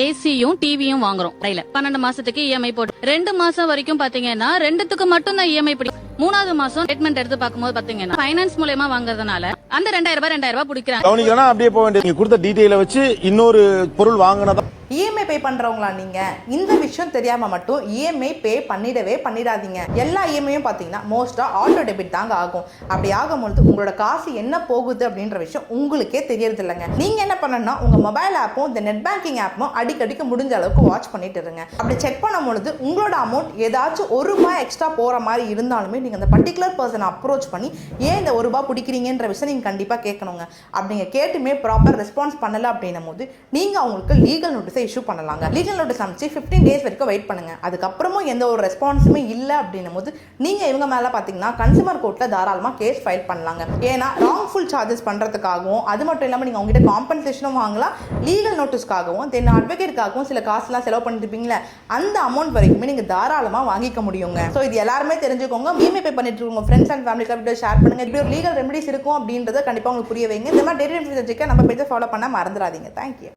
ஏசியும் டிவியும் வாங்குறோம் 12 மாசத்துக்கு இஎம்ஐ போட்டு 2 மாசம் வரைக்கும் பாத்தீங்கன்னா 2த்துக்கு மட்டும் தான் இஎம்ஐ பிடிக்கும். 3வது மாசம் ஸ்டேட்மெண்ட் எடுத்து பார்க்கும்போது பாத்தீங்கன்னா ஃபைனான்ஸ் மூலமா வாங்குறதுனால அந்த 2000 ரூபாய் பிடிக்கிறாங்க. கவனிக்கலாம் அப்படியே போக வேண்டியது. நீங்க கொடுத்த டீடைலை வச்சு இன்னொரு பொருள் வாங்கினதா இஎம்ஐ பே பண்றவங்களா நீங்க? இந்த விஷயம் தெரியாம மட்டும் இஎம்ஐ பே பண்ணிடாதீங்க. எல்லா இஎம்ஐயும் பாத்தீங்கன்னா மோஸ்டா ஆட்டோ டெபிட் தாங்க ஆகும். அப்படி ஆகும்போது உங்களோட காசு என்ன போகுது அப்படின்ற விஷயம் உங்களுக்கே தெரியறது இல்லைங்க. நீங்க என்ன பண்ணணும்னா உங்க மொபைல் ஆப்பும் இந்த நெட் பேங்கிங் ஆப்பும் அடிக்கடிக்கு முடிஞ்ச அளவுக்கு வாட்ச் பண்ணிட்டு இருங்க. அப்படி செக் பண்ணும்பொழுது உங்களோட அமௌண்ட் ஏதாச்சும் ₹1 எக்ஸ்ட்ரா போற மாதிரி இருந்தாலுமே நீங்க அந்த பர்டிகுலர் பர்சனை அப்ரோச் பண்ணி ஏன் இந்த ₹1 பிடிக்கிறீங்கன்ற விஷயம் நீங்க கண்டிப்பா கேட்கணுங்க. அப்படிங்க கேட்டுமே ப்ராப்பர் ரெஸ்பான்ஸ் பண்ணல அப்படின்னும் போது நீங்க அவங்களுக்கு லீகல் நோட்டீஸ் இஷ்யூ பண்ணலாங்க. லீகல் நோட்டீஸ் அமைச்சு 15 டேஸ் வரைக்கும் வெயிட் பண்ணுங்க. அதுக்கப்புறமும் எந்த ஒரு ரெஸ்பான்ஸுமே இல்லை அப்படின்னும் போது நீங்க இவங்க மேல பாத்தீங்கன்னா கன்சூமர் கோர்ட்ல தாராளமா கேஸ் ஃபைல் பண்ணலாங்க. ஏன்னா ராங்ஃபுல் சார்ஜஸ் பண்றதுக்காகவும் அது மட்டும் இல்லாம நீங்க உங்ககிட்ட காம்பன்சேஷனும் வாங்கலாம், லீகல் நோட்டீஸ்க்காகவும் தென் அட்வொகேட்காகவும் சில காசுலாம் செலவு பண்ணிருப்பீங்களா அந்த அமௌண்ட் வரைக்குமே நீங்க தாராளமா வாங்கிக்க முடியுங்க. ஸோ இது எல்லாருமே தெரிஞ்சுக்கோங்க. இஎம்ஐ பே பண்ணிட்டு இருக்கோங்க ஃப்ரெண்ட்ஸ் அண்ட் ஃபேமிலிக்கு வீடியோ ஷேர் பண்ணுங்க. இப்படி ஒரு லீகல் ரெமெடிஸ் இருக்கும் அப்படின்றத கண்டிப்பா உங்களுக்கு புரிய வைங்க. இந்த மாதிரி டெய்லி தெரிஞ்சுக்க நம்ம பேஜை ஃபாலோ பண்ண மறந்துடாதீங்க. தேங்க்யூ.